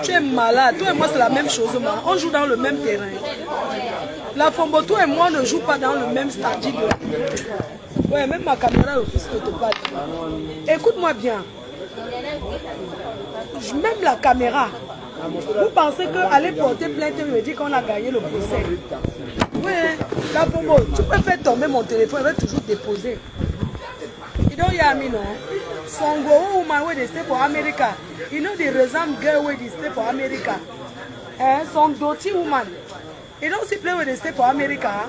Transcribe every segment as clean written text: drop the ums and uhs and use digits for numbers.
Tu es malade. Toi et moi, c'est la même chose. On joue dans le même terrain. La Fombo, toi et moi, ne joue pas dans le même stade. Ouais, même ma caméra est au fils que te parle. Écoute-moi bien. Même la caméra. Vous pensez qu'aller porter plainte me dit qu'on a gagné le procès? Oui, la Fombo, tu peux faire tomber mon téléphone, il va toujours déposer. You don't hear me, no? Some woman where they stay for America. You know the Razam girl where they stay for America. Some dirty woman. You don't see play where they stay for America.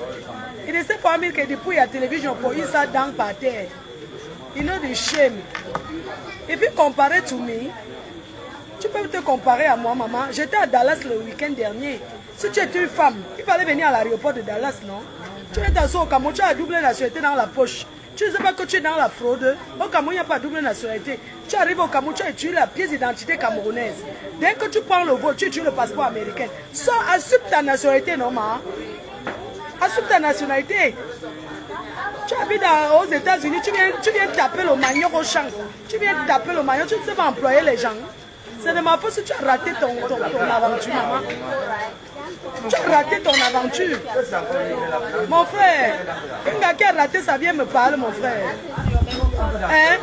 If they stay for America, they put your television for inside down par terre. You know the shame. If you compare it to me, tu peux te comparer à moi, maman. J'étais à Dallas le week-end dernier. Si tu étais une femme, il fallait venir à l'aéroport de Dallas, non? Tu es dans au Cameroun, tu as double nationalité dans la poche. Tu ne sais pas que tu es dans la fraude. Au Cameroun, il n'y a pas de double nationalité. Tu arrives au Cameroun, tu as utilisé la pièce d'identité camerounaise. Dès que tu prends le vol, tu utilises le passeport américain. Ça, assume ta nationalité, non, maman? Assume ta nationalité. Tu habites aux États-Unis, tu viens taper le manioc au champ. Tu viens taper le manioc, tu ne sais pas employer les gens. C'est de ma faute si tu as raté ton aventure, maman. Tu as raté ton aventure. Mon frère, un gars qui a raté sa vie me parle, mon frère. Hein?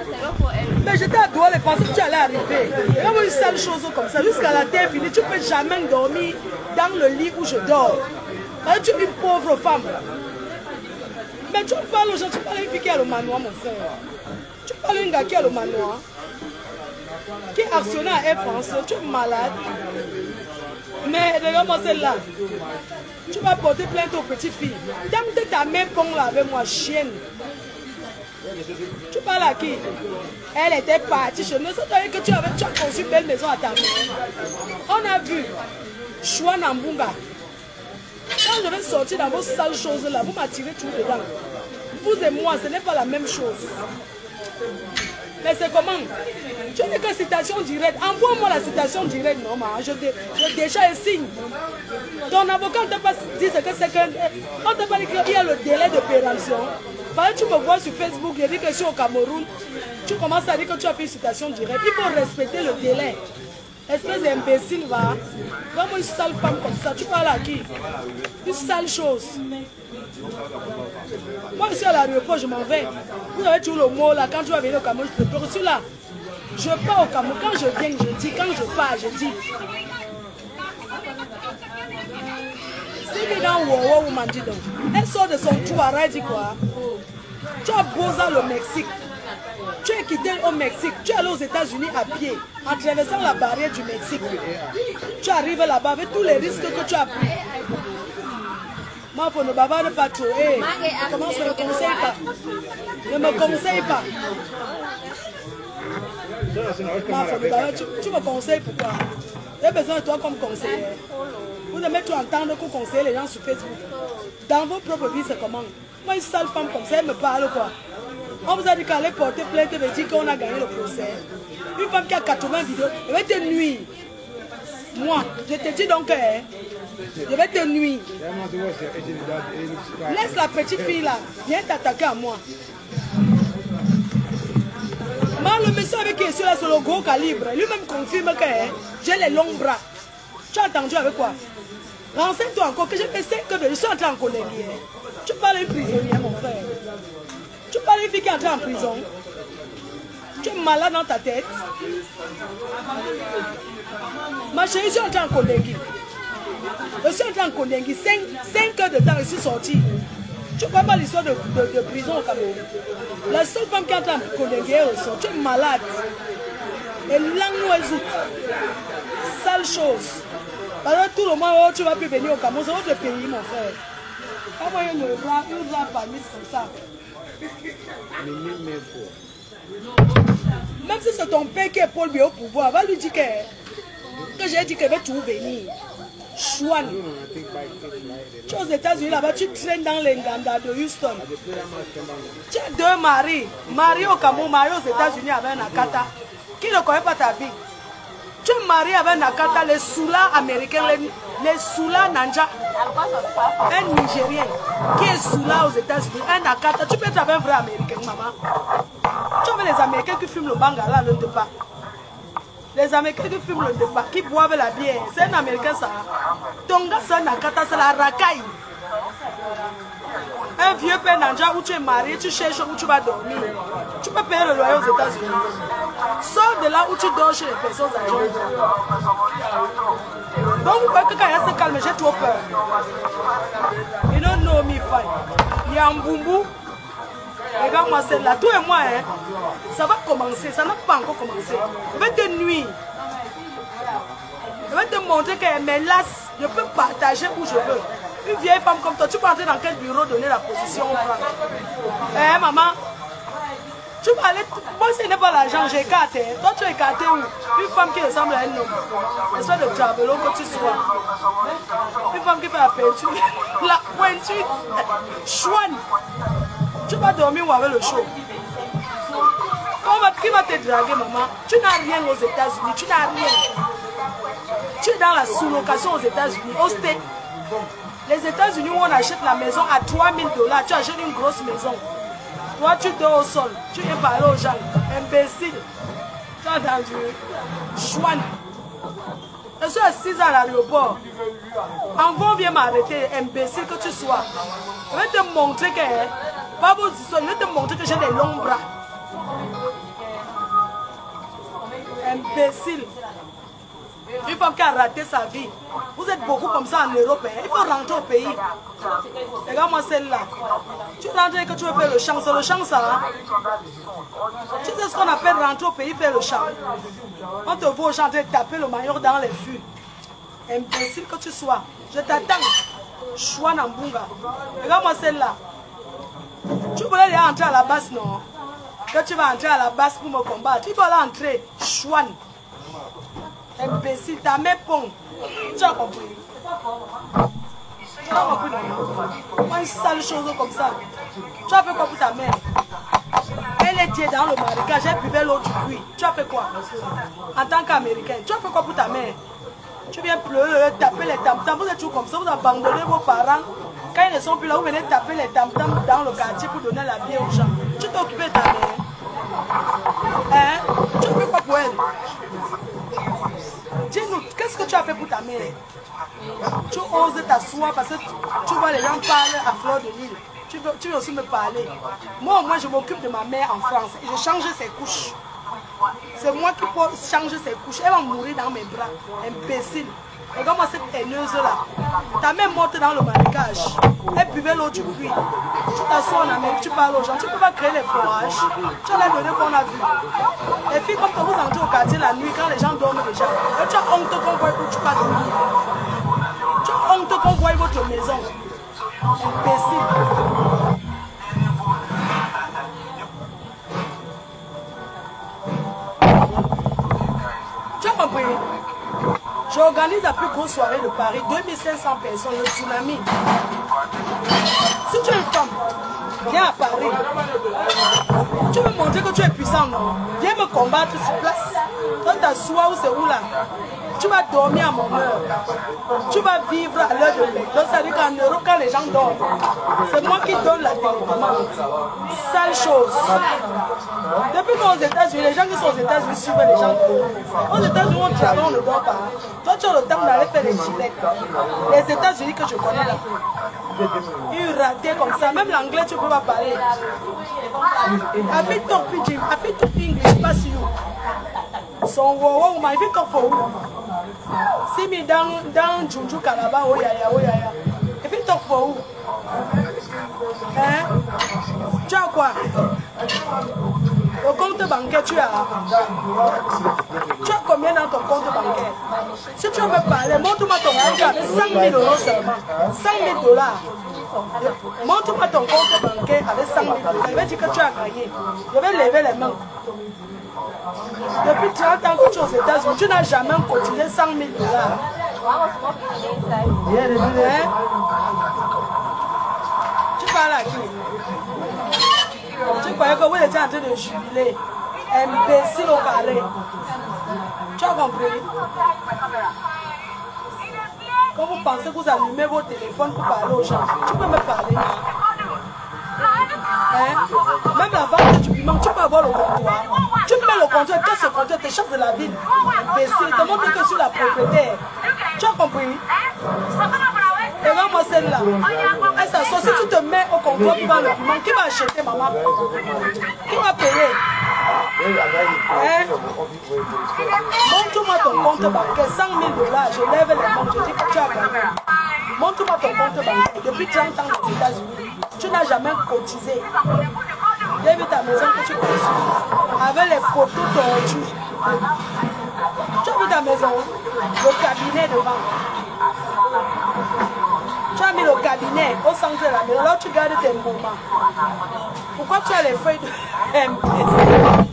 Mais j'étais à Douala et pensais que tu allais arriver. Comme une seule chose comme ça, jusqu'à la terre finie, tu ne peux jamais dormir dans le lit où je dors. Tu es une pauvre femme. Mais tu parles aux gens, tu parles à une fille qui a le manoir, mon frère. Tu parles à un gars qui a le manoir. Qui est actionnaire à Air France, tu es malade. Mais regarde-moi celle-là. Tu vas porter plainte aux petites filles. Dame ta main pong là avec moi, chienne. Tu parles à qui? Elle était partie chez nous. Ça veut dire que tu as conçu une belle maison à ta maison. On a vu Chouan Ambunga. Quand je vais sortir dans vos sales choses là, vous m'attirez tout dedans. Vous et moi, ce n'est pas la même chose. Mais c'est comment? Tu n'as que citation directe. Envoie-moi la citation directe, non, je déjà un signe. Ton avocat ne t'a pas dit ce que c'est que. On t'a pas dit qu'il y a le délai de péremption. Parce que tu me vois sur Facebook, je dis que je suis au Cameroun. Tu commences à dire que tu as fait une citation directe. Il faut respecter le délai. Espèce d'imbécile, va. Vraiment une sale femme comme ça. Tu parles à qui? Une sale chose. Moi, je suis à l'aéroport, je m'en vais. Vous avez toujours le mot là. Quand tu vas venir au Cameroun, je te suis là. Je pars au Cameroun. Quand je viens, je dis. Quand je pars, je dis. C'est dans Wawa ou Mandido. Elle sort de son trou à elle dit quoi? Tu as Boza le Mexique. Tu es quitté au Mexique. Tu es allé aux États-Unis à pied. En traversant la barrière du Mexique. Tu arrives là-bas avec tous les risques que tu as pris. Moi, pour ne bavarder pas trop. Hey, comment ça ne me conseille pas? Ne me conseille pas. Tu me conseilles pourquoi? J'ai besoin de toi comme conseiller. Vous aimez tout entendre qu'on conseille les gens sur Facebook. Dans vos propres vies, c'est comment? Moi, une sale femme comme ça, elle me parle quoi? On vous a dit qu'elle allait porter plainte et dire qu'on a gagné le procès. Une femme qui a 80 vidéos, elle va te nuire. Moi, je te dis donc, je vais te nuire. Laisse la petite fille là, viens t'attaquer à moi. Moi, le monsieur avec qui je suis là, c'est le gros calibre. Lui-même confirme que j'ai les longs bras. Tu as entendu avec quoi? Renseigne-toi encore que j'ai fait 5 heures, je suis entré en colère. Tu parles d'une prisonnière, mon frère. Tu parles d'une fille qui est entrée en prison. Tu es malade dans ta tête. Ma chérie, je suis entrée en Kondengui. Je suis entrée en Kondengui. 5 heures de temps, je suis sortie. Tu ne crois pas l'histoire de prison au Cameroun? La seule femme qui est entrée en Kondengui est ressort. Tu es malade. Et l'angouazout. Sale chose. Parce que tout le monde, oh, tu ne vas plus venir au Cameroun. C'est votre pays, mon frère. Comment il y a une rare famille comme ça? Même si c'est ton père qui est Paul Biya au pouvoir, va lui dire que j'ai dit qu'elle veut tout venir. Chouane. Tu es aux États-Unis là-bas, tu traînes dans les Nganda de Houston. Tu as 2 maris. Marié au Cameroun, marié aux États-Unis avec un Nakata. Qui ne connaît pas ta vie? Tu es marié avec un Nakata, les Soula américains, les Soula Nanja. Un Nigérien qui est Soula aux États-Unis, un Nakata. Tu peux être avec un vrai Américain, maman. Tu as les Américains qui fument le bangala, le pas. Les Américains qui fument le débat, qui boivent la bière, c'est un Américain ça. Ton gars, c'est un Nakata, c'est la racaille. Un vieux père Nanja où tu es marié, tu cherches où tu vas dormir. Tu peux payer le loyer aux États-Unis. Sors de là où tu dors chez les personnes âgées. Donc vous voyez que quand il se calme, j'ai trop peur. You don't know me fine. Il y a un boumou. Regarde-moi celle-là. Toi et moi, hein, ça va commencer. Ça n'a pas encore commencé. Je vais te nuire. Je vais te montrer qu'elle me lasse. Je peux partager où je veux. Une vieille femme comme toi, tu peux entrer dans quel bureau, donner la position au prend. Eh maman, tu vas aller. Moi, ce n'est pas l'argent, j'ai écarté. Toi, tu es écarté où? Une femme qui ressemble à un homme. Espèce de travelo que tu sois. Une femme qui fait la peinture. La pointure. Chouane. Tu vas dormir où avec le chaud? Qui va te draguer, maman? Tu n'as rien aux États-Unis. Tu n'as rien. Tu es dans la sous-location aux États-Unis. Au States. Les États-Unis où on achète la maison à 3 000 $, tu achètes une grosse maison. Toi, tu dors au sol. Tu viens parler aux gens. Imbécile. Tu as entendu? Chouane. Je suis assise à l'aéroport. Envoi vient m'arrêter. Imbécile que tu sois. Je vais te montrer que... Pas beau du sol. Je vais te montrer que j'ai des longs bras. Imbécile. Une femme qui a raté sa vie. Vous êtes beaucoup comme ça en Europe. Hein. Il faut rentrer au pays. Regarde-moi celle-là. Tu rentres et que tu veux faire le champ. C'est le champ ça. Hein? Tu sais ce qu'on appelle rentrer au pays, faire le champ. On te voit au champ de taper le maillot dans les fûts. Imbécile que tu sois. Je t'attends. Chouane en bunga. Regarde-moi celle-là. Tu voulais aller entrer à la base, non? Que tu vas entrer à la base pour me combattre. Il faut aller entrer. Chouane. Imbécile, ta mère pond. Tu as compris? Tu as compris, non? Une sale chose comme ça. Tu as fait quoi pour ta mère? Elle était dans le marécage, elle buvait l'eau du puits. Tu as fait quoi? En tant qu'Américain, tu as fait quoi pour ta mère? Tu viens pleurer, taper les tam-tams. Vous êtes toujours comme ça, vous abandonnez vos parents. Quand ils ne sont plus là, vous venez taper les tam-tams dans le quartier pour donner la bière aux gens. Tu t'es occupé de ta mère? Hein? Tu as fait quoi pour elle? Dis-nous, qu'est-ce que tu as fait pour ta mère? Tu oses t'asseoir parce que tu vois les gens parler à fleur de l'île. Tu veux aussi me parler. Moi, au moins, je m'occupe de ma mère en France et je change ses couches. C'est moi qui peux changer ses couches. Elle va mourir dans mes bras. Imbécile. Regarde-moi cette haineuse-là. Ta mère est morte dans le marécage. Elle buvait l'eau du puits. Tu t'assois en Amérique, tu parles aux gens. Tu ne peux pas créer les forages. Tu as les données qu'on a vues. Les filles, comme vous entrez au quartier la nuit, quand les gens dorment déjà, et tu as honte qu'on voit où tu vas dormir. Tu as honte qu'on voit votre maison. Imbécile. Tu as compris? J'organise la plus grosse soirée de Paris, 2500 personnes, le tsunami. Si tu es une femme, viens à Paris. Tu veux montrer que tu es puissant, non? Viens me combattre sur place. Toi, t'assois où c'est où là? Tu vas dormir à mon heure. Tu vas vivre à l'heure de paix. Donc ça veut dire qu'en Europe, quand les gens dorment, c'est moi qui donne la télécommande. Sale chose. Depuis qu'aux États-Unis, les gens qui sont aux États-Unis suivent les gens. Aux États-Unis, on travaille, on ne dort pas. Toi, tu as le temps d'aller faire les gilets. Les États-Unis que je connais là. Ils ratés comme ça. Même l'anglais, tu ne peux pas parler. I fit talk pidgin. I fit talk English, pass you. So, wow, my fit talk for who? See me down Junju Kalaba, oh yeah, oh yeah. If fit talk for who? Hein? Tu as quoi? Le compte bancaire, tu as? Tu as combien dans ton compte bancaire? Si tu veux me parler, montre-moi ton compte avec 5 000 € seulement. 5 000 $. Montre-moi ton compte bancaire avec 5 000 $. Je vais dire que tu as gagné. Je vais lever les mains. Depuis 30 ans que tu es aux États-Unis, tu n'as jamais cotisé 100 000 $. Hein? Tu parles à qui? Tu croyais que vous étiez en train de jubiler. Imbécile au carré. Tu as compris? Quand vous pensez que vous allumez vos téléphones pour parler aux gens, tu peux me parler. Hein? Même la vente du piment, tu peux avoir le comptoir. Tu mets le comptoir, quand ce comptoir te chasse de la ville, imbécile, te montre que sur la propriétaire. Tu as compris? Et là, moi, celle-là, elle s'assoit. Si tu te mets au comptoir pour vendre le piment, qui va acheter, maman? Qui va payer? Hein? Montre-moi ton compte bancaire, 100 000 $. Je lève les mains, je dis que tu as gagné. Montre-moi ton compte bancaire. Depuis 30 ans aux États-Unis, tu n'as jamais cotisé. J'ai vu ta maison que tu construis avec les poteaux tordus. Tu as vu ta maison, le cabinet devant. Tu as mis le cabinet au centre de la maison, là tu gardes tes moments. Pourquoi tu as les feuilles de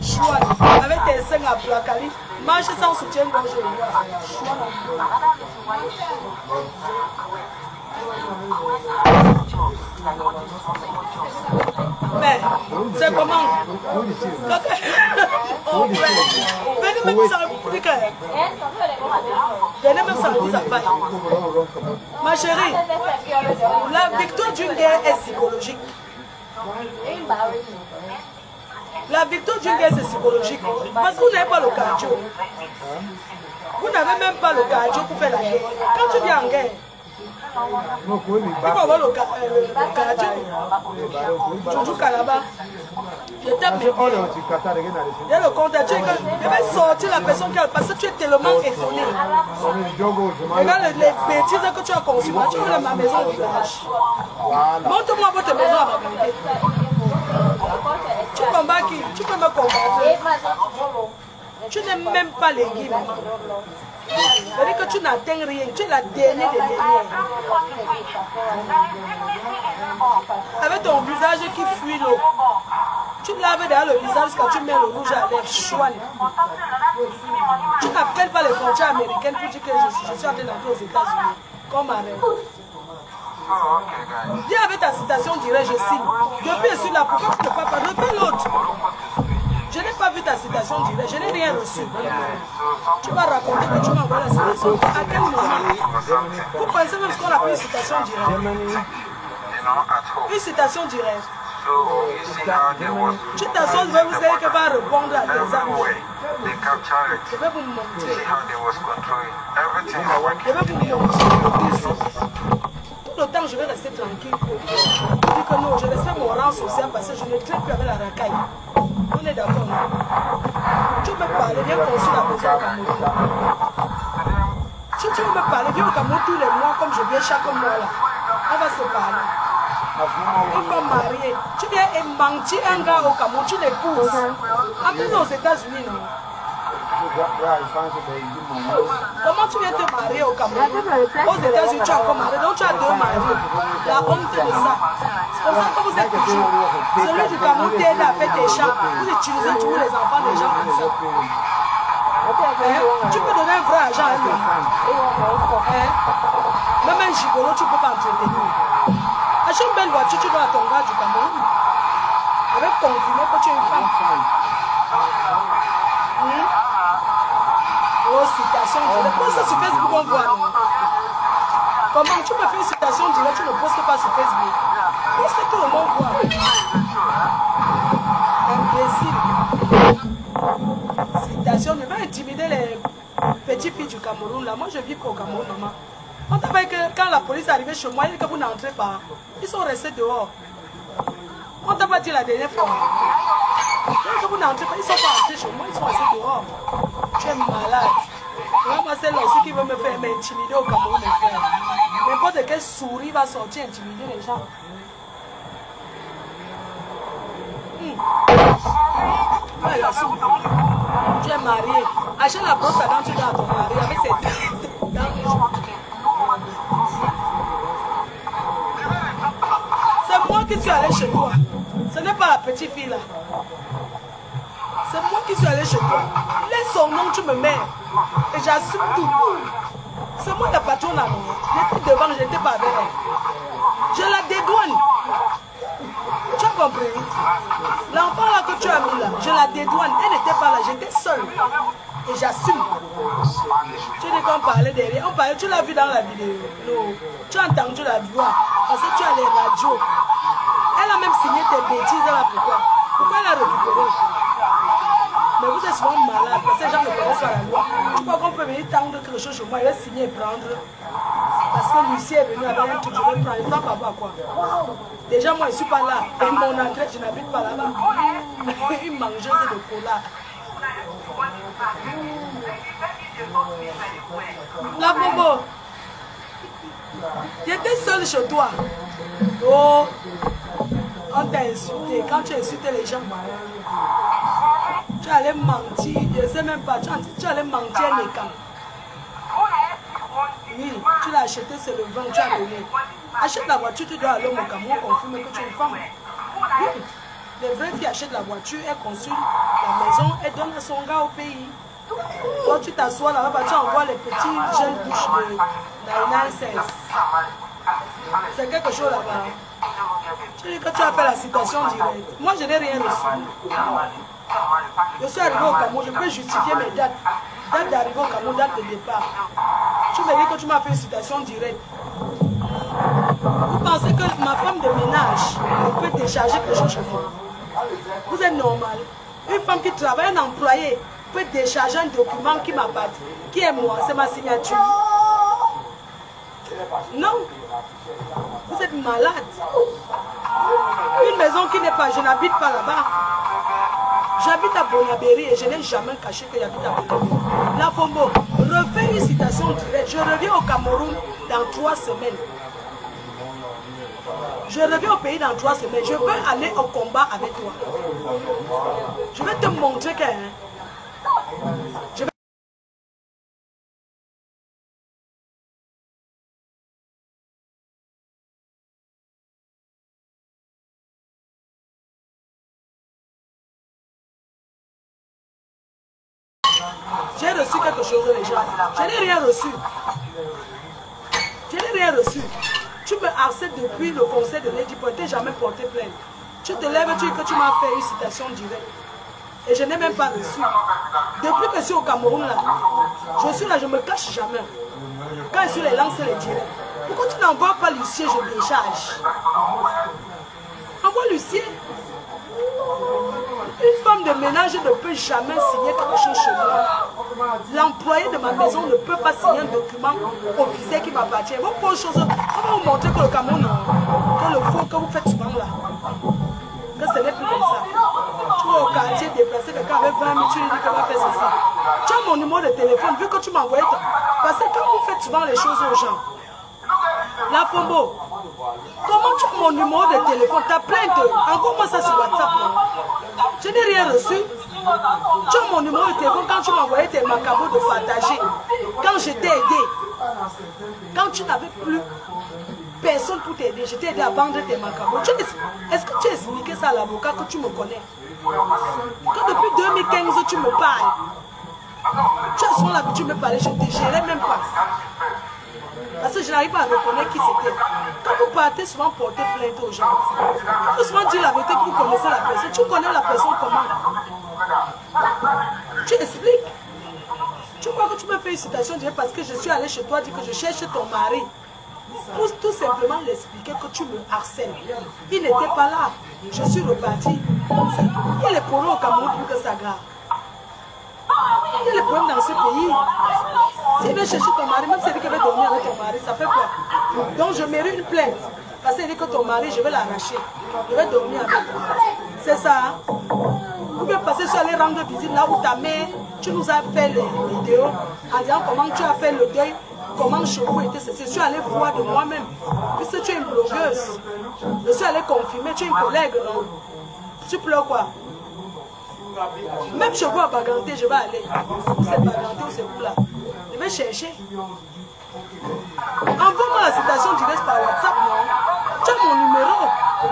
choix avec tes seins à placali? Marche sans soutien-gorge. Mais c'est comment? Venez même ça. Venez même ça vous appelle. Ma chérie, la victoire d'une guerre est psychologique. La victoire d'une guerre c'est psychologique. Parce que vous n'avez pas le cardio. Vous n'avez même pas le cardio pour faire la guerre. Quand tu viens en guerre, il faut avoir le cardio. Je joue Calaba. Je tape mes pieds. Il y a le compte. Je vais sortir la personne qui a. Parce que tu es tellement étonné. Regarde les bêtises que tu as conçues. Tu veux ma maison au village. Montre-moi votre maison à ma vérité. Tu combats qui? Tu peux me combattre. Tu n'aimes même pas les guides. C'est-à-dire que tu n'atteins rien. Tu es la dernière des dernières. Avec ton visage qui fuit l'eau. Tu laves derrière le visage quand tu mets le rouge à lèvres. Chouane. Tu n'appelles pas les frontières américaines pour dire que je suis en train d'entrer aux États-Unis. Comme ma reine. Dis avec ta citation directe, je signe. Depuis je suis là, pourquoi tu ne peux pas parler? Refais l'autre. Je n'ai pas vu ta citation directe, je n'ai rien reçu. Tu vas raconter que tu m'envoies la citation. À quel moment? Vous pensez même ce qu'on appelle une citation directe? Une citation directe. Tu t'assois, je vais vous dire qu'elle va répondre à tes amis. Je vais vous montrer. Je vais vous montrer. Tout le temps, je vais rester tranquille. Je dis que non, je respecte mon rang social parce que je ne traite plus avec la racaille. On est d'accord. Tu veux me parler, viens construire la maison au Cameroun. Si tu veux me parler, viens au Cameroun tous les mois comme je viens chaque mois là. On va se parler. Une femme mariée. Tu viens et mentir un gars au Cameroun, tu l'épouses. Amène aux États-Unis, non? Comment tu viens te marier au Cameroun? Aux États-Unis, tu as encore marié, donc tu as deux maris. La honte de ça. C'est pour ça que vous êtes toujours. Celui du Cameroun t'aide à faire tes chats. Vous utilisez toujours les enfants des gens comme ça. Tu peux donner un vrai argent à lui. Même un gigolo, tu ne peux pas entretenir. Achète une belle voiture, tu dois à ton gars du Cameroun. Avec confirmer que tu es une femme. Oh, citation directe. Pose ça sur Facebook, on voit. Comment tu me fais une citation directe, tu ne postes pas sur Facebook. Poste tout le monde voit. Imbécile. Citation, ne va intimider les petites filles du Cameroun. Là, moi je vis pas au Cameroun, maman. On t'a dit que quand la police est arrivée chez moi, il dit que vous n'entrez pas. Ils sont restés dehors. On t'a pas dit la dernière fois. Que vous n'entrez pas, ils ne sont pas entrés chez moi, ils sont restés dehors. Tu es malade. Moi, c'est là aussi qui veut me faire m'intimider au Cameroun, mon frère. N'importe quelle souris va sortir intimider les gens. Ouais, la souris. Tu es marié. Achète la brosse à dents, tu dois à ton mari avec ses dents. C'est moi qui suis allé chez toi. Ce n'est pas la petite fille là. C'est moi qui suis allé chez toi. Laisse son nom, tu me mets. Et j'assume tout. C'est moi la patronne là. J'étais devant, je n'étais pas avec elle. Je la dédouane. Tu as compris? L'enfant là que tu as mis là, je la dédouane. Elle n'était pas là, j'étais seule. Et j'assume. Tu dis qu'on parlait derrière. On parlait, tu l'as vu dans la vidéo. Non. Tu as entendu la voix. Parce que tu as les radios. Elle a même signé tes bêtises là, pourquoi? Pourquoi elle a récupéré? Mais vous êtes souvent malade, parce que les gens ne connaissent pas la loi. Tu crois qu'on peut venir tendre quelque chose chez moi, il va signer et prendre. Parce que Lucie est venu avec un truc, je vais prendre. Il ne prend pas quoi. Déjà, moi, je ne suis pas là. Et mon entrée, je n'habite pas là-bas. Une mangeuse de cola. La Bobo, j'étais seule chez toi. Oh, on t'a insulté. Quand tu as insulté les gens, tu allais mentir. Je ne sais même pas. Tu allais mentir les camps. Oui, tu l'as acheté, c'est le vent, tu as donné. Achète la voiture, tu dois aller au Cameroun confirmer que tu es une femme. Oui. Les vraies filles achètent la voiture, elles construisent la maison, elles donnent à son gars au pays. Quand tu t'assois là-bas, tu envoies les petits jeunes bouches de la 16. C'est quelque chose là-bas. Tu dis que tu as fait la citation directe. Moi, je n'ai rien reçu. Je suis arrivé au Cameroun, je peux justifier mes dates. Date d'arrivée au Cameroun, date de départ. Tu me dis que tu m'as fait une citation directe. Vous pensez que ma femme de ménage peut décharger quelque chose chez vous? Vous êtes normal. Une femme qui travaille, un employé, peut décharger un document qui m'appartient. Qui est moi? C'est ma signature. Non. Vous êtes malade. Une maison qui n'est pas, je n'habite pas là-bas. J'habite à Bonabéry et je n'ai jamais caché que j'habite à Bonabéry. La Fombo, refais une citation directe. Je reviens au Cameroun dans 3 semaines. Je reviens au pays dans 3 semaines. Je veux aller au combat avec toi. Je vais te montrer que... J'ai reçu quelque chose les gens. Je n'ai rien reçu. Je n'ai rien reçu. Tu me harcèles depuis le conseil de Lady Point. Tu n'as jamais porté plainte. Tu te lèves et tu dis que tu m'as fait une citation directe. Et je n'ai même pas reçu. Depuis que je suis au Cameroun là, je suis là, je ne me cache jamais. Quand je suis les lances, les directs. Pourquoi tu n'envoies pas Lucien, je décharge? Envoie Lucien. Une femme de ménage ne peut jamais signer quelque chose chez moi. L'employé de ma maison ne peut pas signer un document officiel qui m'appartient. Vos fausses choses, on va vous montrer que le Cameroun, que le faux que vous faites souvent là, que ce n'est plus comme ça. Tu vas au quartier déplacé, quelqu'un avec 20 000, tu lui dis que va faire ceci. Tu as mon numéro de téléphone, vu que tu m'envoies. Parce que quand vous faites souvent les choses aux gens, la Fombo, comment tu as mon numéro de téléphone? Ta plainte, envoie-moi ça sur WhatsApp. Je n'ai rien reçu. Tu as mon numéro de téléphone quand tu m'envoyais tes macabos de partager. Quand je t'ai aidé. Quand tu n'avais plus personne pour t'aider, je t'ai aidé à vendre tes macabos. Est-ce que tu as expliqué ça à l'avocat que tu me connais? Que depuis 2015 tu me parles. Tu as souvent l'habitude de me parler, je ne te gérais même pas. Parce que je n'arrive pas à reconnaître qui c'était. Quand vous partez souvent porter plainte aux gens, il faut souvent dire la vérité que vous connaissez la personne. Tu connais la personne comment? Tu expliques. Tu crois que tu me fais une citation directe parce que je suis allé chez toi dire que je cherche ton mari. Pour tout simplement l'expliquer que tu me harcèles. Il n'était pas là. Je suis reparti. Il y a les problèmes au Cameroun pour que ça grave. Il y a les problèmes dans ce pays. S'il veut chercher ton mari, même s'il dit qu'il veut dormir avec ton mari, ça fait quoi? Donc je mérite une plainte. Parce qu'il dit que ton mari, je vais l'arracher. Je vais dormir avec toi. C'est ça. Hein? Ou bien parce que je suis allé rendre visite là où ta mère, tu nous as fait les vidéos en disant comment tu as fait le deuil, comment chez vous était ceci. Je suis allé voir de moi-même. Puisque tu es une blogueuse. Je suis allé confirmer, tu es une collègue, non? Tu pleures quoi? Même chez vous à Baganté, je vais aller. C'est Baganté ou c'est vous là? Je vais chercher. Envoie-moi la citation directe par WhatsApp, non? Tu as mon numéro.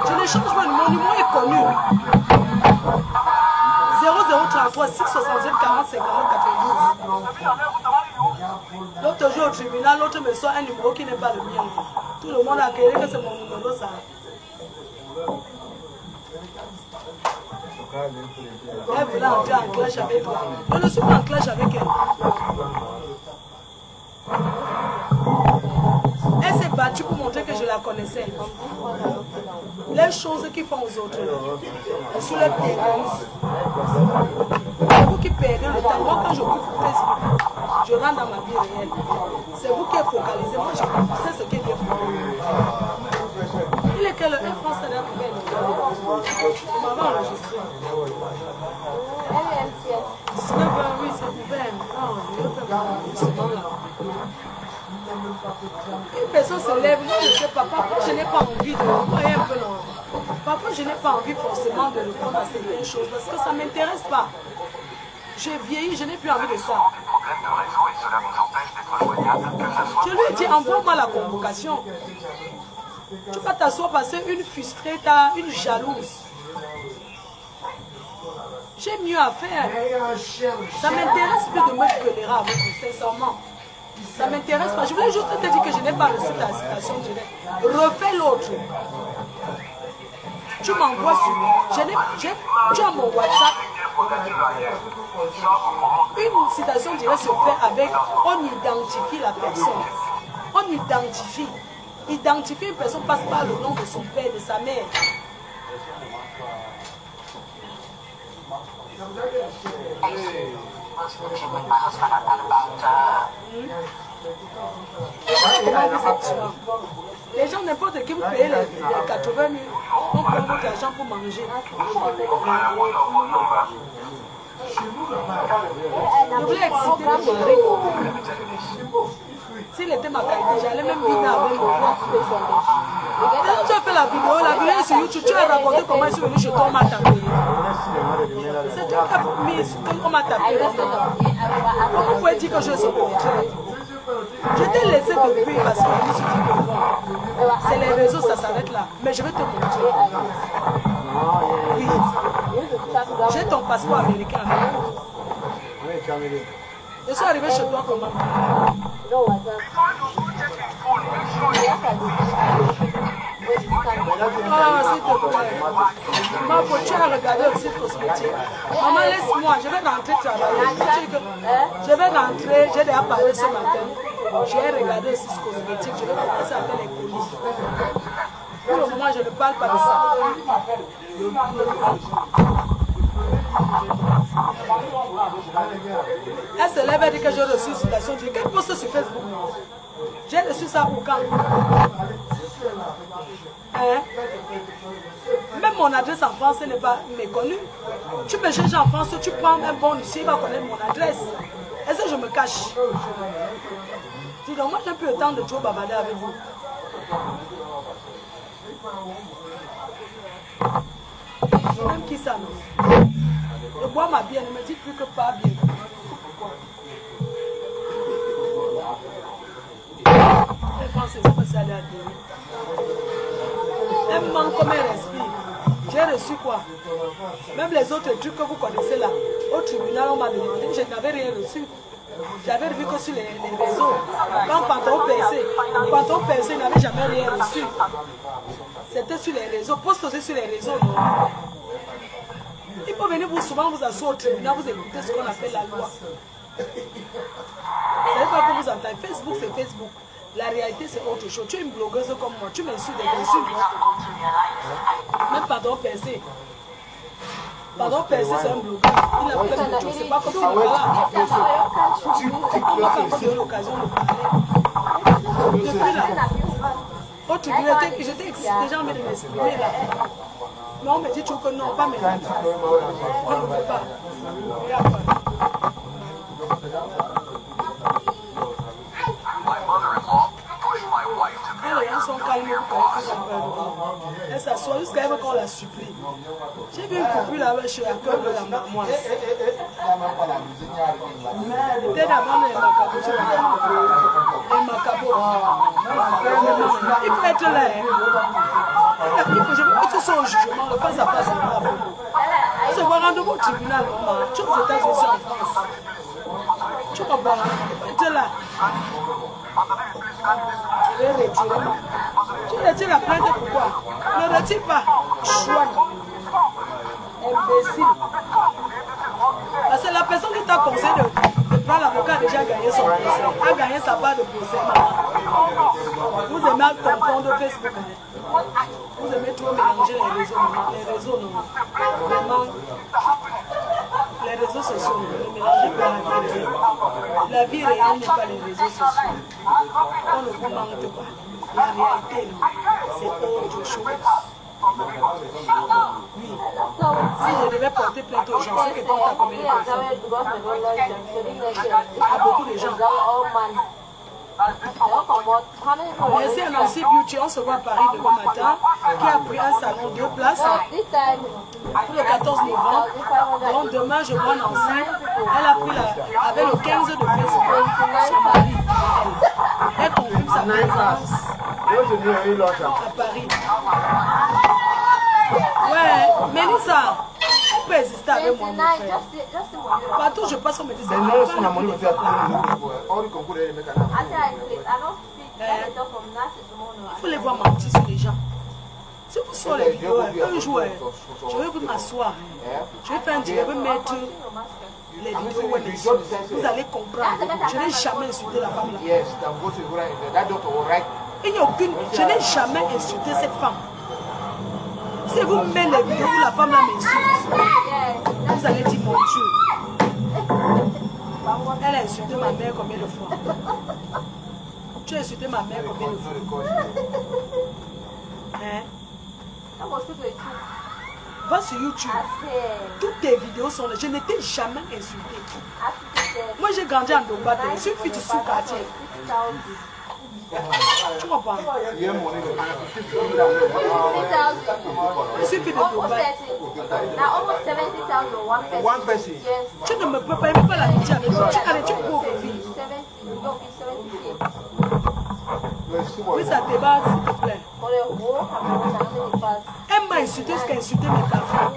Je ne change pas, mon numéro est connu. 0033 667 40 59 92. L'autre jour au tribunal, l'autre me sort un numéro qui n'est pas le mien. Tout le monde a créé que c'est mon numéro, ça. Elle voulait entrer en clash avec toi. Je ne suis pas en clash avec elle. Elle s'est battue pour montrer que je la connaissais. Les choses qu'ils font aux autres, sous les pieds, c'est vous qui perdez le temps. Moi, quand je coupe Facebook, je rentre dans ma vie réelle. C'est vous qui êtes focalisé. Moi, je sais ce qui est bien pour vous. Il est quelle heure? France, c'est l'heure pour elle. On m'avait enregistré. 19h, oui, c'est ouvert. Non, je vais faire l'enregistrement là. Une personne se lève, moi je ne sais pas, parfois je n'ai pas envie de voyez un peu non. Parfois je n'ai pas envie forcément de répondre à certaines choses parce que ça ne m'intéresse pas. J'ai vieilli, je n'ai plus envie de ça. Je lui ai dit, envoie-moi la convocation. Tu vas t'asseoir parce qu'une frustrée, une jalouse. J'ai mieux à faire. Ça ne m'intéresse plus de me gueuler avec vous, sincèrement. Ça ne m'intéresse pas. Je voulais juste te dire que je n'ai pas reçu ta citation directe. Refais l'autre. Tu m'envoies sur... Tu as mon WhatsApp. Une citation directe se fait avec... On identifie la personne. On identifie. Identifier une personne passe par le nom de son père, de sa mère. Les gens, n'importe qui vous payez les 80 000, on prend votre argent pour manger. Je voulais exciter le mari. S'il était ma qualité, j'allais même dîner avec moi. Quand tu as fait la vidéo est sur YouTube, tu as raconté comment je suis venu chez toi, on m'a tapé. C'est toi qui as mis on m'a tapé. Comment vous pouvez dire que je suis contraire? Je t'ai laissé depuis parce que je me suis dit que bon, c'est les réseaux, ça s'arrête là. Mais je vais te montrer. Oui. J'ai ton passeport américain. Je suis arrivé chez toi comment? Ah, s'il te plaît. Ma tu as regardé le site cosmétique. Maman, laisse-moi, je vais rentrer travailler. Je vais rentrer, j'ai déjà parlé ce matin. J'ai regardé le site cosmétique, je vais commencer à faire les colis. Pour le moment, je ne parle pas de ça. Elle se lève et dit que j'ai reçu une citation. Je dis, quelle poste sur Facebook? J'ai reçu ça pour quand? Hein? Même mon adresse en France n'est pas méconnue. Tu me cherches en France, tu prends un bon ici, il va connaître mon adresse. Est-ce que je me cache? Je dis, donc moi j'ai plus le temps de trop bavarder avec vous. Même qui ça, non? Je bois ma bière, ne me dites plus que pas bien. Les Français, c'est pas ça aller à dire. Elle manque comme elle respire. J'ai reçu quoi? Même les autres trucs que vous connaissez là. Au tribunal, on m'a demandé. Je n'avais rien reçu. J'avais vu que sur les réseaux. Quand pantalon percé, il n'avait jamais rien reçu. C'était sur les réseaux. Poste aussi sur les réseaux. Non? Il faut venir souvent vous asseoir au tribunal, vous écoutez ce qu'on appelle la loi. Vous ne savez pas que vous entendez. Facebook, c'est Facebook. La réalité, c'est autre chose. Tu es une blogueuse comme moi. Tu m'insultes des insultes. Même pardon percé. Pardon percé, c'est un blogueur. Il a plein de choses. C'est pas comme si il était là. On n'a pas encore eu l'occasion de parler. Depuis là, au tribunal, j'étais excitée. J'ai envie de m'exprimer là. Mais on me dit que non, pas maintenant. On ne veut pas. Elles sont calmes. Elle s'assoit jusqu'à ce qu'on la supplie. J'ai vu une coupure là-bas chez la cœur de la marmoise. Elle était d'avant les macabos. Il faut être là. Il faut que je me mette sur le jugement, le face à face. On se voit rendez-vous au tribunal. Tu es aux États-Unis, en France. Tu comprends? Il faut être là. Je vais retirer. Tu retires la plainte pourquoi? Ne retire pas. Chouette. Imbécile. Parce que la personne qui t'a conseillé de prendre l'avocat a déjà gagné son procès. A gagné sa part de procès. Vous aimez confondre Facebook. Vous aimez tout trop mélanger les réseaux, maman. Les réseaux, non. Vraiment, les réseaux sociaux, non. Ne mélangez pas la vie réelle. La vie réelle n'est pas les réseaux sociaux. On ne vous mente pas. La réalité, non. C'est autre chose. Oui. Si je devais porter plainte aux gens, c'est que pour ta commune de personnes. À beaucoup de gens. Merci à Nancy Beauty, on se voit à Paris demain matin, qui a pris un salon 2 places pour le 14 novembre. Donc demain, je vois Nancy. Elle a pris avec le 15 de Facebook son mari. Elle confirme sa présence à Paris. Ouais, Mélissa, tu peux exister avec moi, mon frère. Partout je passe, on me dit c'est pas il faut les voir mentir sur les gens. Si vous sortez les vidéos, un jour, je vais vous m'asseoir. Je vais faire un direct, je vais mettre les vidéos où vous allez comprendre. Je n'ai jamais insulté la femme là. Il n'y a aucune. Je n'ai jamais insulté cette femme. Si vous mettez les vidéos où la femme là m'insulte, vous allez dire mon Dieu. Elle a insulté ma mère combien de fois? Tu as insulté ma mère combien de fois? Hein? Va sur YouTube. Toutes tes vidéos sont là. Je ne t'ai jamais insulté. Moi j'ai grandi en Domba. Je suis fille du sous-quartier. Tu comprends? Je suis fille de Domba. Tu ne me peux pas aimer pas l'amitié avec moi. Tu es pauvre fille. Oui, ça te bat, s'il te plaît. Elle m'a insulté ce qu'a insulté mes parents.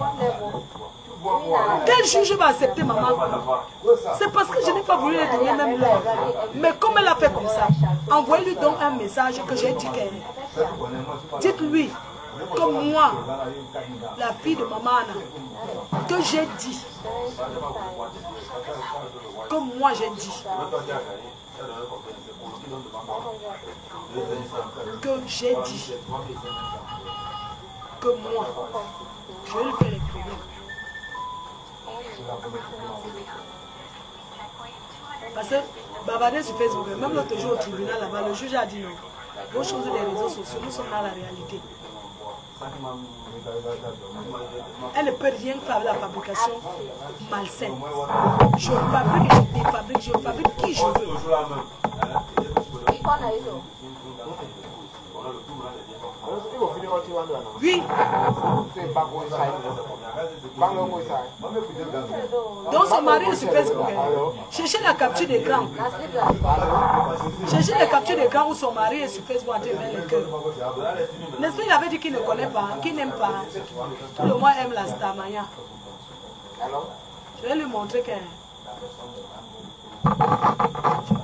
Quel juge va accepter maman? C'est parce que je n'ai pas voulu lui donner même l'heure. Mais comme elle a fait comme ça, envoyez-lui donc un message que j'ai dit qu'elle. Dites-lui, comme moi, la fille de maman Anna, que j'ai dit. Comme moi j'ai dit. Que j'ai dit. Que moi, je vais lui faire les problèmes. Parce que bavarder sur Facebook, même l'autre jour au tribunal là-bas, le juge a dit non. Vos choses des réseaux sociaux, nous sommes dans la réalité. Elle ne peut rien faire avec la fabrication malsaine. Je fabrique et je défabrique, je fabrique qui je veux. Oui. Donc son mari est sur Facebook. Cherchez la capture d'écran. Cherchez la capture d'écran où son mari est sur Facebook en train de mettre les cœurs. N'est-ce pas, il avait dit qu'il ne connaît pas, qu'il n'aime pas. Tout le monde aime la Stamaya. Je vais lui montrer que... Je